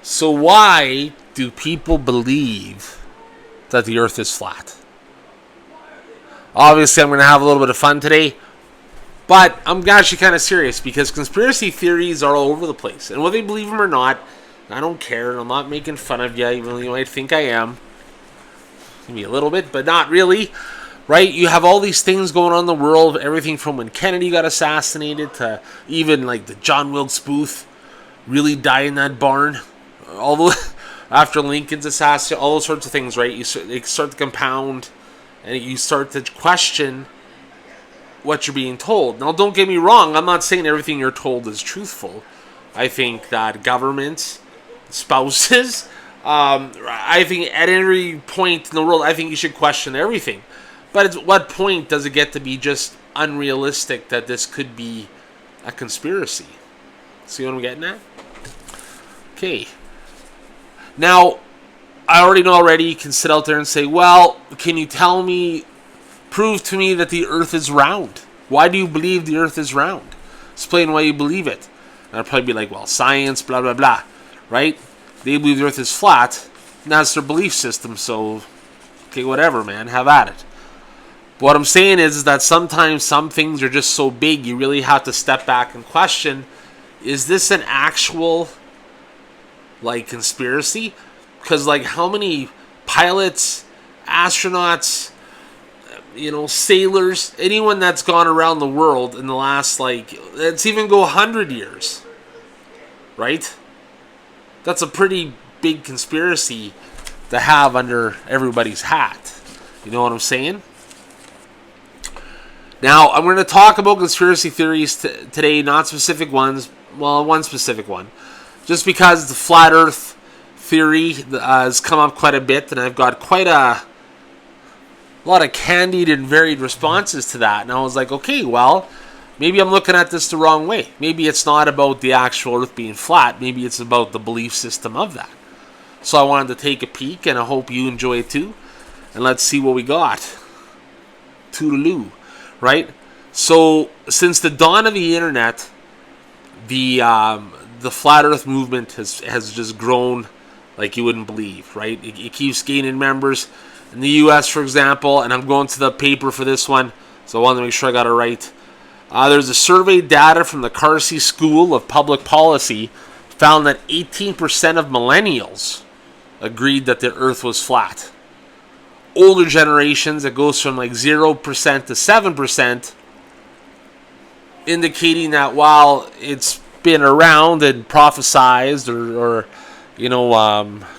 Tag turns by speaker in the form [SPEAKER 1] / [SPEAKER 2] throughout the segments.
[SPEAKER 1] So why do people believe that the earth is flat? Obviously, I'm going to have a little bit of fun today, but I'm actually kind of serious because conspiracy theories are all over the place. And whether you believe them or not, I don't care, and I'm not making fun of you, even though you might think I am. Maybe a little bit, but not really. Right? You have all these things going on in the world, everything from when Kennedy got assassinated to even like the John Wilkes Booth really died in that barn. Although after Lincoln's assassination, all those sorts of things, right? They start to compound, and you start to question what you're being told. Now, don't get me wrong. I'm not saying everything you're told is truthful. I think that governments, spouses, I think at every point in the world, I think you should question everything. But at what point does it get to be just unrealistic that this could be a conspiracy? See what I'm getting at? Okay. Now, I already know already, you can sit out there and say, well, can you prove to me that the earth is round? Why do you believe the earth is round? Explain why you believe it. And I'd probably be like, well, science, blah, blah, blah. Right? They believe the earth is flat, and that's their belief system, so, okay, whatever, man, have at it. But what I'm saying is that sometimes some things are just so big, you really have to step back and question, is this an actual, like, conspiracy? Because, like, how many pilots, astronauts, sailors, anyone that's gone around the world in the last, like, let's even go 100 years, right? That's a pretty big conspiracy to have under everybody's hat. You know what I'm saying? Now, I'm going to talk about conspiracy theories today, not specific ones. Well, one specific one. Just because the flat earth theory has come up quite a bit, and I've got quite a lot of candid and varied responses to that. And I was like, okay, well, maybe I'm looking at this the wrong way. Maybe it's not about the actual earth being flat. Maybe it's about the belief system of that. So I wanted to take a peek, and I hope you enjoy it too. And let's see what we got. Toodaloo. Right? So, since the dawn of the internet, the flat earth movement has just grown like you wouldn't believe, right? It keeps gaining members. In the U.S., for example, and I'm going to the paper for this one, so I wanted to make sure I got it right. There's a survey data from the Carsey School of Public Policy found that 18% of millennials agreed that the earth was flat. Older generations, it goes from like 0% to 7%, indicating that while it's been around and prophesized or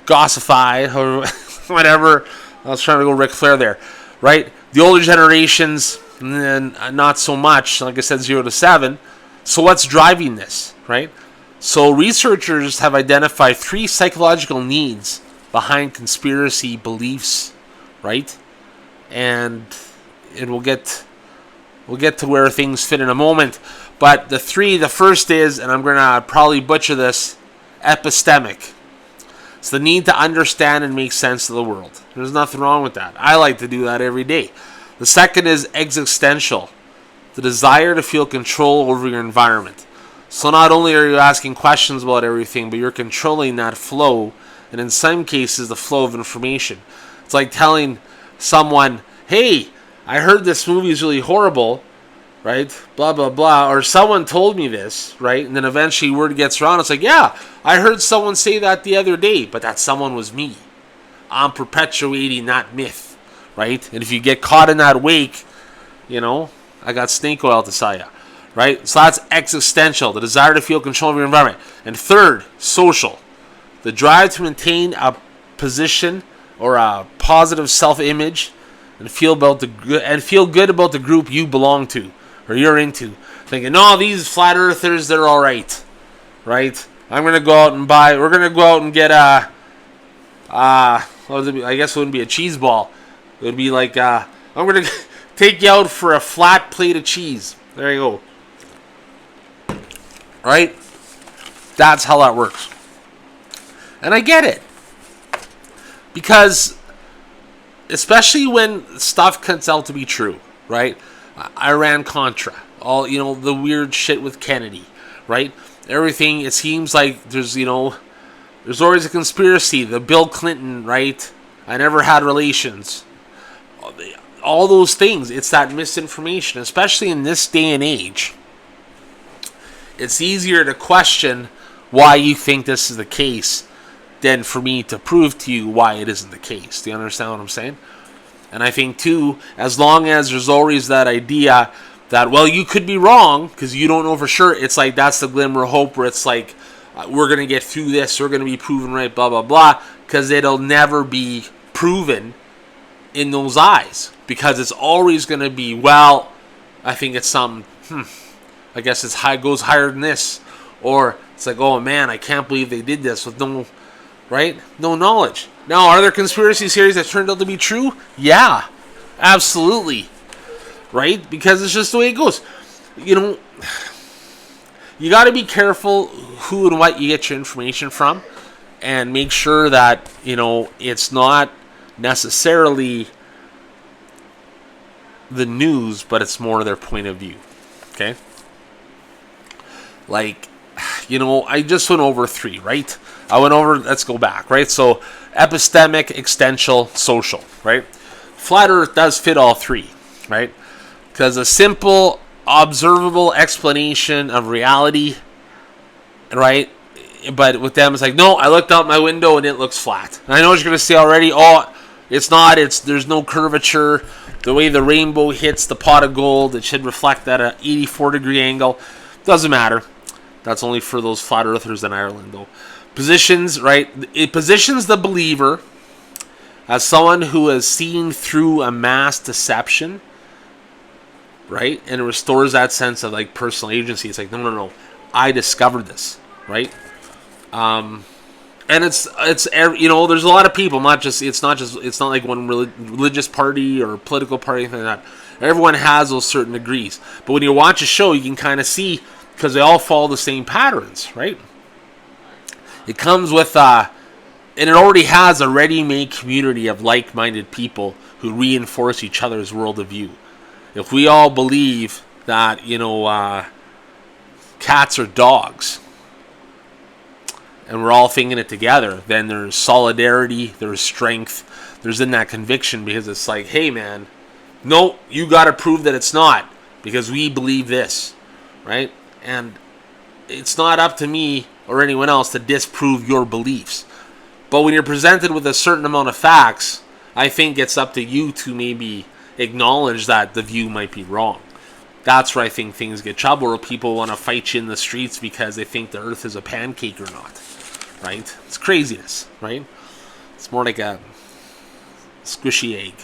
[SPEAKER 1] gossified or whatever, I was trying to go Ric Flair there, right? The older generations, not so much, like I said, 0 to 7. So what's driving this, right? So researchers have identified 3 psychological needs behind conspiracy beliefs, right? And we'll get to where things fit in a moment. But the first is, and I'm going to probably butcher this, epistemic. It's the need to understand and make sense of the world. There's nothing wrong with that. I like to do that every day. The second is existential, the desire to feel control over your environment. So not only are you asking questions about everything, but you're controlling that flow, and in some cases, the flow of information. It's like telling someone, hey, I heard this movie is really horrible, right? Blah, blah, blah. Or someone told me this, right? And then eventually word gets around. It's like, yeah, I heard someone say that the other day, but that someone was me. I'm perpetuating that myth, right? And if you get caught in that wake, I got snake oil to sell you, right? So that's existential, the desire to feel control of your environment. And third, social, the drive to maintain a position or a positive self-image and feel good about the group you belong to or you're into. Thinking, no, these flat earthers, they're all right? We're going to go out and get I guess it wouldn't be a cheese ball. It would be like, I'm going to take you out for a flat plate of cheese. There you go. Right? That's how that works. And I get it. Because, especially when stuff comes out to be true, right? Iran-Contra, all, the weird shit with Kennedy, right? Everything, it seems like there's, There's always a conspiracy. The Bill Clinton, right? I never had relations. All those things. It's that misinformation, especially in this day and age. It's easier to question why you think this is the case than for me to prove to you why it isn't the case. Do you understand what I'm saying? And I think, too, as long as there's always that idea that, well, you could be wrong because you don't know for sure, it's like that's the glimmer of hope where it's like, we're going to get through this, we're going to be proven right, blah, blah, blah, because it'll never be proven in those eyes because it's always going to be, well, I think it's some, I guess it's high, goes higher than this, or it's like, oh man, I can't believe they did this with no, right, no knowledge. Now, are there conspiracy theories that turned out to be true? Yeah, absolutely, right, because it's just the way it goes. You know, you got to be careful who and what you get your information from, and make sure that, you know, it's not necessarily the news, but it's more their point of view. Okay? Like, you know, I just went over 3, right? Let's go back, right? So, epistemic, existential, social, right? Flat Earth does fit all 3, right? Because a simple, observable explanation of reality, right? But with them, it's like, no, I looked out my window and it looks flat. And I know what you're going to say already. Oh, it's not. There's no curvature. The way the rainbow hits the pot of gold, it should reflect at an 84-degree angle. Doesn't matter. That's only for those flat earthers in Ireland, though. Positions, right? It positions the believer as someone who has seen through a mass deception, right? And it restores that sense of like personal agency. It's like, no, I discovered this, right? And it's you know, there's a lot of people. It's not like one religious party or political party, anything like that. Everyone has those certain degrees. But when you watch a show, you can kind of see because they all follow the same patterns, right? It comes with and it already has a ready-made community of like-minded people who reinforce each other's worldview. If we all believe that, you know, cats are dogs, and we're all thinking it together, then there's solidarity, there's strength, there's in that conviction because it's like, hey man, no, you got to prove that it's not because we believe this, right? And it's not up to me or anyone else to disprove your beliefs. But when you're presented with a certain amount of facts, I think it's up to you to maybe acknowledge that the view might be wrong. That's where I think things get trouble, where people want to fight you in the streets because they think the earth is a pancake or not, right? It's craziness, right? It's more like a squishy egg,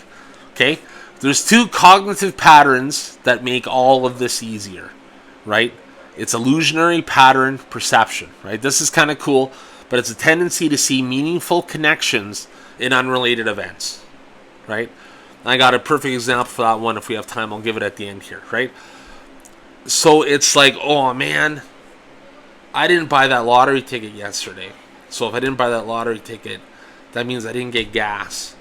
[SPEAKER 1] okay? There's 2 cognitive patterns that make all of this easier, right? It's illusionary pattern perception, right? This is kind of cool, but it's a tendency to see meaningful connections in unrelated events, right? I got a perfect example for that one. If we have time, I'll give it at the end here, right? So it's like, oh man, I didn't buy that lottery ticket yesterday. So if I didn't buy that lottery ticket, that means I didn't get gas.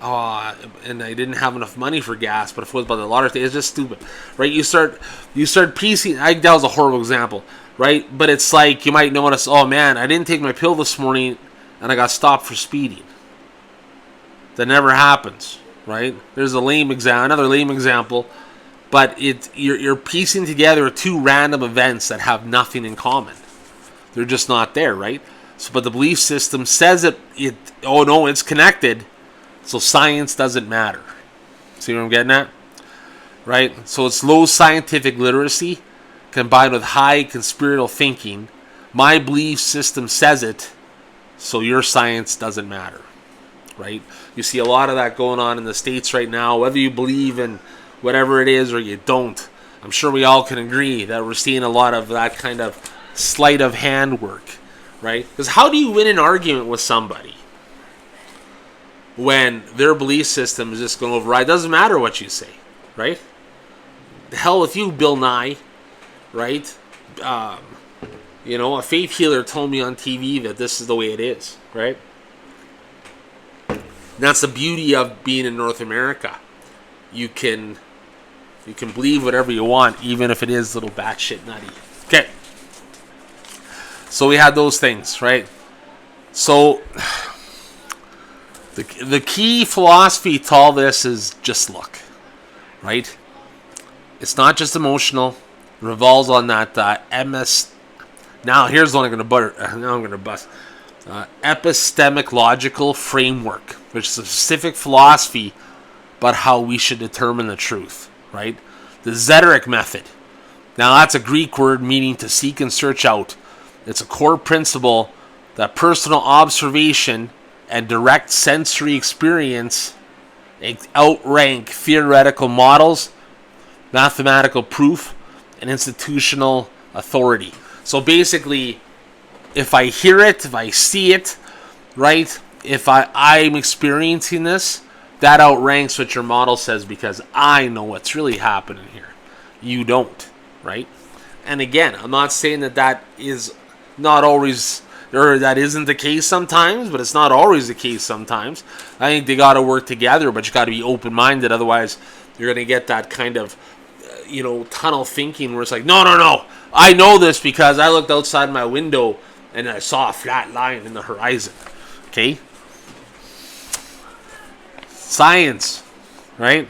[SPEAKER 1] And I didn't have enough money for gas. But if it was by the lottery ticket, it's just stupid, right? You start piecing. That was a horrible example, right? But it's like you might notice, oh man, I didn't take my pill this morning, and I got stopped for speeding. That never happens. Right? There's another lame example, but you're piecing together 2 random events that have nothing in common. They're just not there, right? So, but the belief system says it's connected, so science doesn't matter. See what I'm getting at? Right? So it's low scientific literacy combined with high conspiratorial thinking. My belief system says it, so your science doesn't matter. Right? You see a lot of that going on in the States right now, whether you believe in whatever it is or you don't. I'm sure we all can agree that we're seeing a lot of that kind of sleight of hand work, right? Because how do you win an argument with somebody when their belief system is just going to override? It doesn't matter what you say, right? The hell with you, Bill Nye, right? You know, a faith healer told me on TV that this is the way it is, right? And that's the beauty of being in North America. You can believe whatever you want, even if it is a little batshit nutty. Okay. So we had those things, right? So the key philosophy to all this is just look, right? It's not just emotional. It revolves on that MS. Now here's what I'm gonna bust. Epistemic logical framework, which is a specific philosophy about how we should determine the truth, right? The Zetetic method. Now that's a Greek word meaning to seek and search out. It's a core principle that personal observation and direct sensory experience outrank theoretical models, mathematical proof, and institutional authority. So basically, if I hear it, if I see it, right, if I'm experiencing this, that outranks what your model says because I know what's really happening here. You don't, right? And again, I'm not saying that is not always, or that isn't the case sometimes, but it's not always the case sometimes. I think they got to work together, but you got to be open-minded. Otherwise, you're going to get that kind of, tunnel thinking where it's like, no, I know this because I looked outside my window and I saw a flat line in the horizon. Okay? Science, right?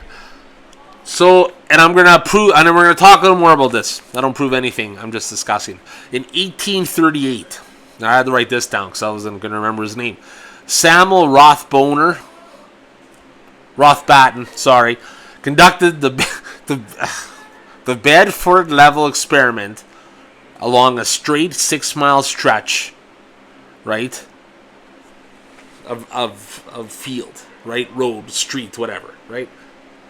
[SPEAKER 1] So, and I'm going to prove, and we're going to talk a little more about this. I don't prove anything. I'm just discussing. In 1838, now I had to write this down because I wasn't going to remember his name. Samuel Rothbatten, conducted the Bedford level experiment along a straight 6-mile stretch, right, of field, right, road, street, whatever, right,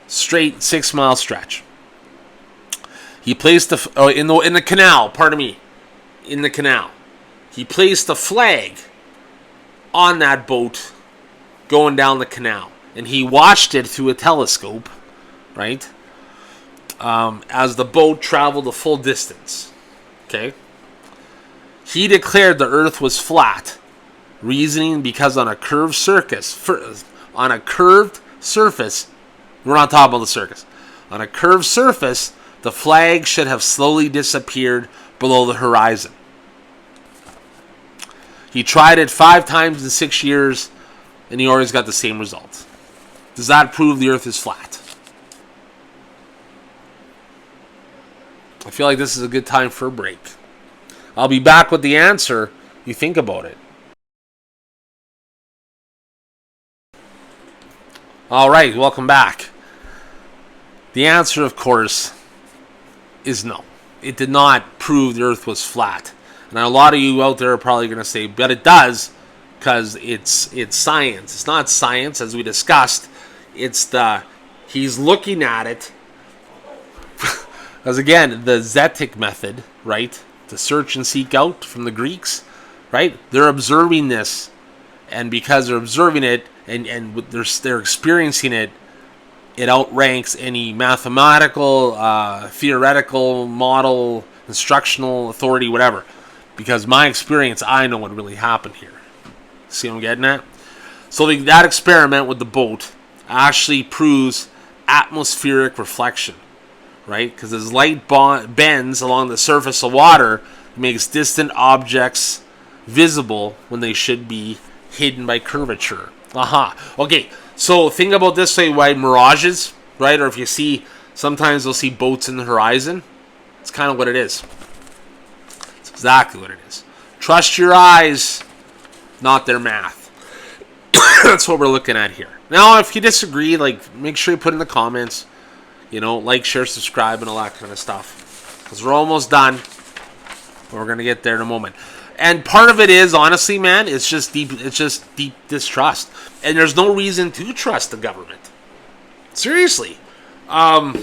[SPEAKER 1] straight 6-mile stretch. He placed in the canal. Pardon me, in the canal. He placed a flag on that boat going down the canal, and he watched it through a telescope, right, as the boat traveled the full distance. Okay. He declared the Earth was flat, reasoning because on a curved surface, we're not talking about the circus. On a curved surface, the flag should have slowly disappeared below the horizon. He tried it 5 times in 6 years, and he always got the same result. Does that prove the Earth is flat? I feel like this is a good time for a break. I'll be back with the answer. You think about it. All right, welcome back. The answer, of course, is no. It did not prove the Earth was flat. And a lot of you out there are probably going to say, but it does, because it's science. It's not science, as we discussed. He's looking at it. As again, the Zetetic method, right? To search and seek out from the Greeks, right? They're observing this, and because they're observing it and they're experiencing it, it outranks any mathematical, theoretical model, instructional authority, whatever. Because my experience, I know what really happened here. See what I'm getting at? So that experiment with the boat actually proves atmospheric reflection. Right? Because as light bends along the surface of water, it makes distant objects visible when they should be hidden by curvature. Okay, so think about this way, why mirages, right? Or if you see, sometimes you'll see boats in the horizon. It's kind of what it is. It's exactly what it is. Trust your eyes, not their math. That's what we're looking at here. Now, if you disagree, make sure you put in the comments. Like, share, subscribe, and all that kind of stuff. Because we're almost done. We're going to get there in a moment. And part of it is, honestly, man, it's just deep distrust. And there's no reason to trust the government. Seriously. I'm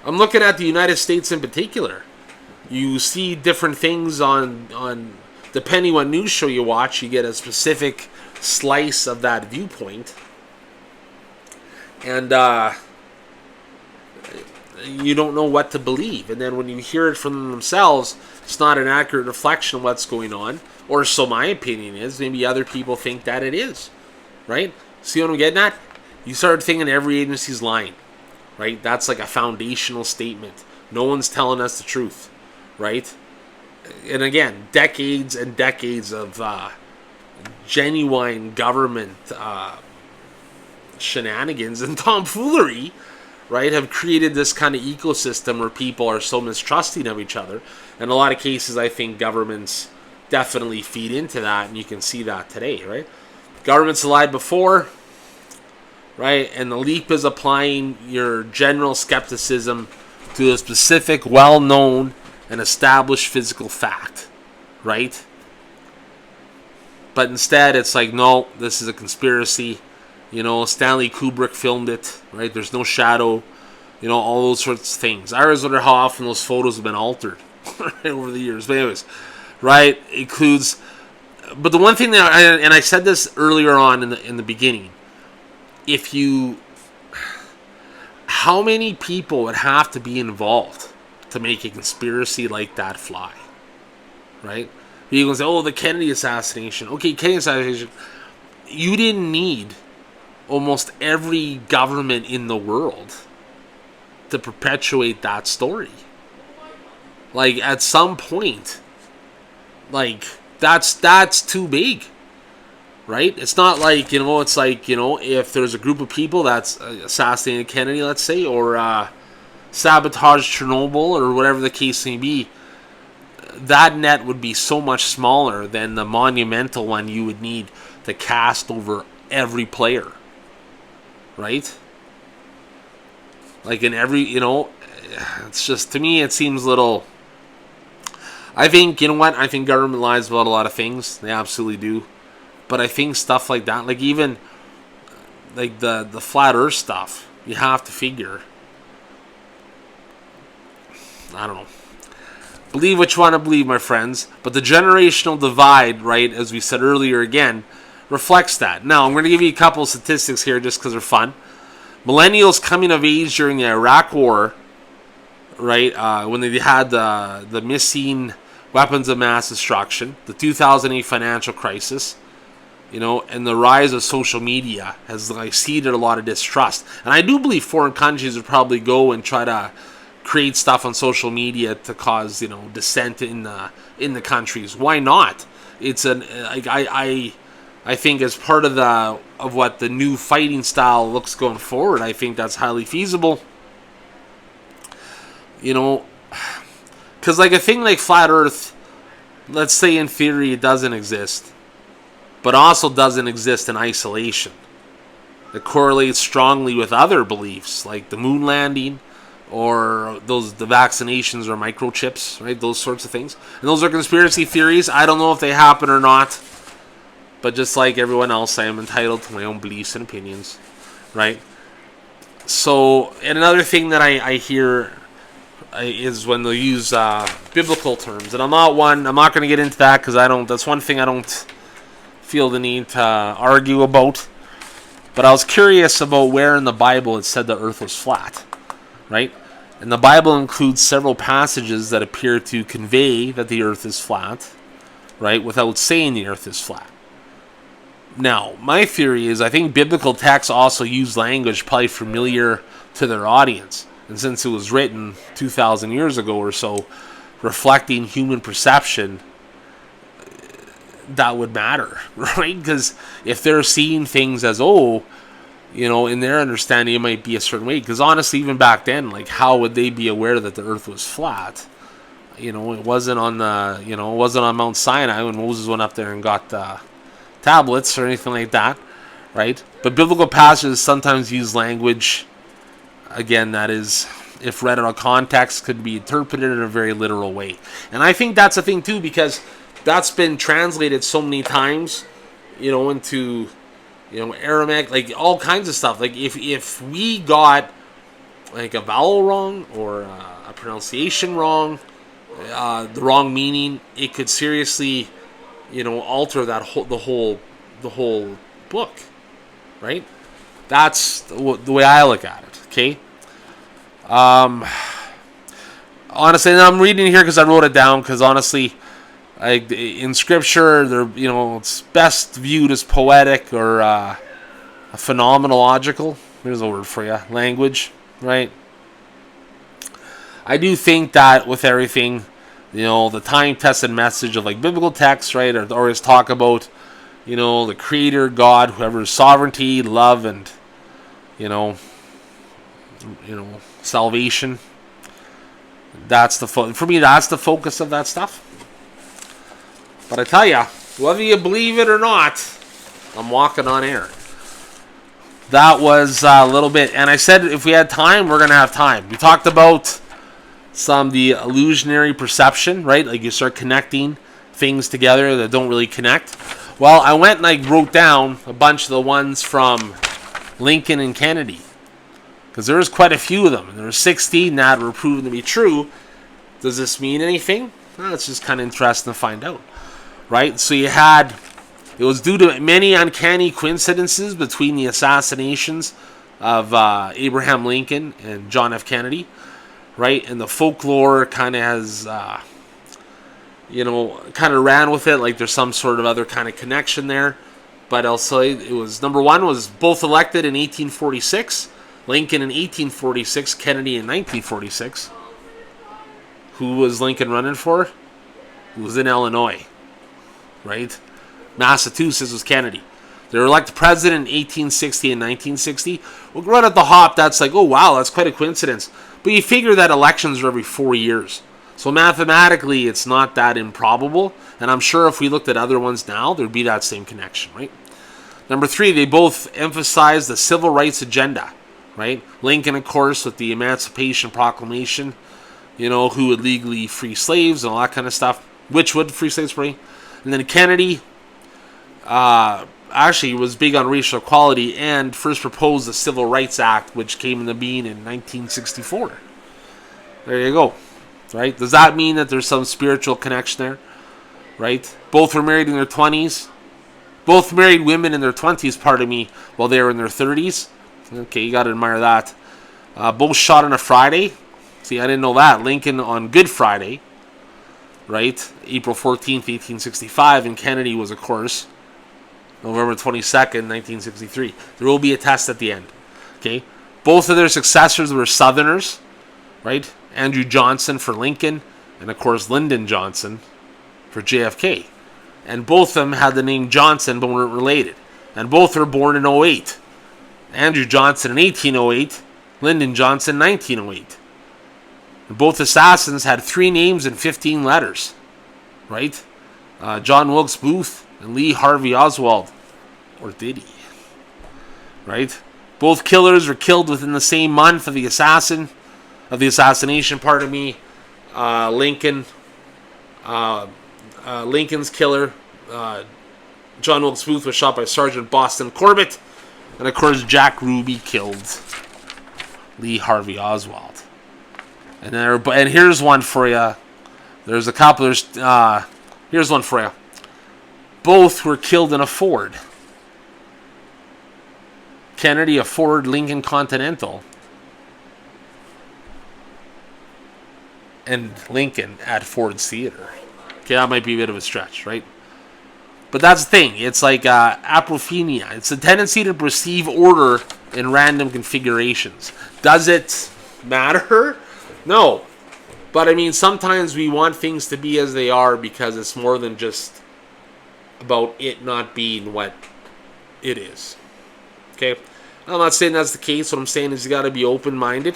[SPEAKER 1] looking at the United States in particular. You see different things on depending what news show you watch, you get a specific slice of that viewpoint. And, you don't know what to believe. And then when you hear it from themselves, it's not an accurate reflection of what's going on. Or so my opinion is. Maybe other people think that it is. Right? See what I'm getting at? You start thinking every agency's lying. Right? That's like a foundational statement. No one's telling us the truth. Right? And again, decades and decades of genuine government shenanigans and tomfoolery, right, have created this kind of ecosystem where people are so mistrusting of each other. In a lot of cases, I think governments definitely feed into that, and you can see that today, right? Governments lied before, right? And the leap is applying your general skepticism to a specific, well-known, and established physical fact, right? But instead, it's like, no, this is a conspiracy. Stanley Kubrick filmed it, right? There's no shadow, all those sorts of things. I always wonder how often those photos have been altered over the years. But anyways, right? Includes, but the one thing that, and I said this earlier on in the beginning, how many people would have to be involved to make a conspiracy like that fly, right? You can say, oh, the Kennedy assassination. Okay, Kennedy assassination. You didn't need almost every government in the world to perpetuate that story. Like, at some point, like, that's too big, right? It's not like, it's like, if there's a group of people that's assassinated Kennedy, let's say, or sabotaged Chernobyl, or whatever the case may be, that net would be so much smaller than the monumental one you would need to cast over every player, right? Like in every, it's just, to me, it seems little. I think, I think government lies about a lot of things. They absolutely do. But I think stuff like that, like even like the flat earth stuff, you have to figure. I don't know. Believe what you want to believe, my friends. But the generational divide, right, as we said earlier again, reflects that. Now, I'm going to give you a couple of statistics here just because they're fun. Millennials coming of age during the Iraq War, right, when they had the missing weapons of mass destruction, the 2008 financial crisis, and the rise of social media has seeded a lot of distrust. And I do believe foreign countries would probably go and try to create stuff on social media to cause, dissent in the countries. Why not? It's I think as part of what the new fighting style looks going forward, I think that's highly feasible. Because like a thing like flat Earth, let's say in theory it doesn't exist, but also doesn't exist in isolation. It correlates strongly with other beliefs like the moon landing, or the vaccinations or microchips, right? Those sorts of things. And those are conspiracy theories. I don't know if they happen or not. But just like everyone else, I am entitled to my own beliefs and opinions, right? So, and another thing that I hear is when they use biblical terms. And I'm not going to get into that because that's one thing I don't feel the need to argue about. But I was curious about where in the Bible it said the earth was flat, right? And the Bible includes several passages that appear to convey that the earth is flat, right, without saying the earth is flat. Now, my theory is I think biblical texts also use language probably familiar to their audience. And since it was written 2,000 years ago or so, reflecting human perception, that would matter, right? Because if they're seeing things as, in their understanding, it might be a certain way. Because honestly, even back then, like, how would they be aware that the earth was flat? It wasn't on it wasn't on Mount Sinai when Moses went up there and got the tablets or anything like that, right? But biblical passages sometimes use language, again, that is, if read out of context, could be interpreted in a very literal way. And I think that's a thing too, because that's been translated so many times, into, Aramaic, like all kinds of stuff. Like if we got like a vowel wrong or a pronunciation wrong, the wrong meaning, it could seriously, alter that the whole book, right? That's the way I look at it. Okay. Honestly, and I'm reading here because I wrote it down. Because honestly, in scripture, it's best viewed as poetic or phenomenological. There's a word for you. Language, right? I do think that with everything, the time-tested message of like biblical texts, right, or always talk about, the creator, God, whoever's sovereignty, love, and, you know, salvation. That's for me, that's the focus of that stuff. But I tell you, whether you believe it or not, I'm walking on air. That was a little bit, and I said if we had time, we're gonna have time. We talked about the illusionary perception, right? Like you start connecting things together that don't really connect. Well, I went and I wrote down a bunch of the ones from Lincoln and Kennedy, because there was quite a few of them, and there were 16 that were proven to be true. Does this mean anything? Well, it's just kind of interesting to find out, right? So it was due to many uncanny coincidences between the assassinations of Abraham Lincoln and John F. Kennedy, right? And the folklore kind of has, kind of ran with it, like there's some sort of other kind of connection there. But I'll say it was, number one was both elected in 1846, Lincoln in 1846, Kennedy in 1946. Who was Lincoln running for? He was in Illinois, right? Massachusetts was Kennedy. They were elected president in 1860 and 1960. Well, right at the hop, that's like, oh wow, that's quite a coincidence. But you figure that elections are every 4 years. So mathematically, it's not that improbable. And I'm sure if we looked at other ones now, there'd be that same connection, right? Number three, they both emphasized the civil rights agenda, right? Lincoln, of course, with the Emancipation Proclamation, who would legally free slaves and all that kind of stuff. Which would free slaves free? And then Kennedy actually was big on racial equality and first proposed the Civil Rights Act, which came into being in 1964. There you go. Right? Does that mean that there's some spiritual connection there? Right? Both were married in their 20s. Both married women in their 20s, pardon me, while they were in their 30s. Okay, you got to admire that. Both shot on a Friday. See, I didn't know that. Lincoln on Good Friday, right? April 14th, 1865, and Kennedy was, of course, November 22nd, 1963. There will be a test at the end. Okay? Both of their successors were Southerners, right? Andrew Johnson for Lincoln, and of course Lyndon Johnson for JFK. And both of them had the name Johnson but weren't related. And both were born in 08. Andrew Johnson in 1808, Lyndon Johnson 1908. And both assassins had 3 names and 15 letters, right? John Wilkes Booth and Lee Harvey Oswald, or did he? Right? Both killers were killed within the same month of the assassination. Lincoln's killer, John Wilkes Booth, was shot by Sergeant Boston Corbett, and of course Jack Ruby killed Lee Harvey Oswald. And here's one for you. There's a couple. Here's one for you. Both were killed in a Ford. Kennedy, a Ford Lincoln Continental. And Lincoln at Ford's Theater. Okay, that might be a bit of a stretch, right? But that's the thing. It's like apophenia. It's a tendency to perceive order in random configurations. Does it matter? No. But I mean, sometimes we want things to be as they are because it's more than just about it not being what it is. Okay? I'm not saying that's the case. What I'm saying is you got to be open-minded,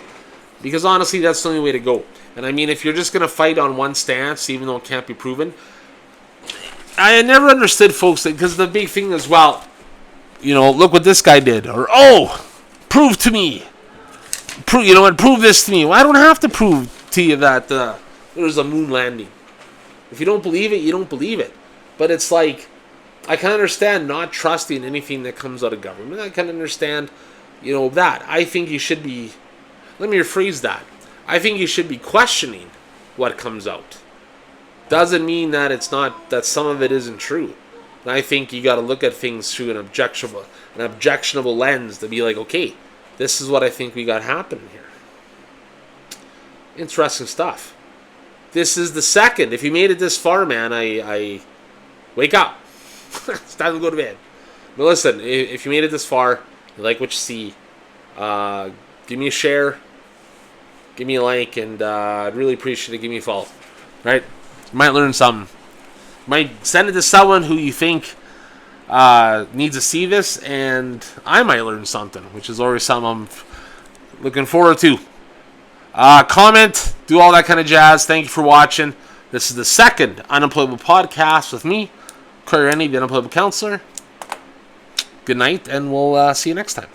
[SPEAKER 1] because honestly, that's the only way to go. And I mean, if you're just going to fight on one stance, even though it can't be proven, I never understood folks, because the big thing is, well, look what this guy did, or prove to me, prove this to me. Well, I don't have to prove to you that there's a moon landing. If you don't believe it, you don't believe it. But it's like, I can understand not trusting anything that comes out of government. I can understand, that. I think you should be, let me rephrase that. I think you should be questioning what comes out. Doesn't mean that it's not, that some of it isn't true. And I think you got to look at things through an objectionable lens to be like, okay, this is what I think we got happening here. Interesting stuff. This is the second. If you made it this far, man, I wake up. It's time to go to bed. But listen, if you made it this far, you like what you see, give me a share, give me a like, and I'd really appreciate it. Give me a follow. Right? You might learn something. You might send it to someone who you think needs to see this, and I might learn something, which is always something I'm looking forward to. Comment, do all that kind of jazz. Thank you for watching. This is the second Unemployable podcast with me, Corey Rennie, the Unemployable Counselor. Good night, and we'll see you next time.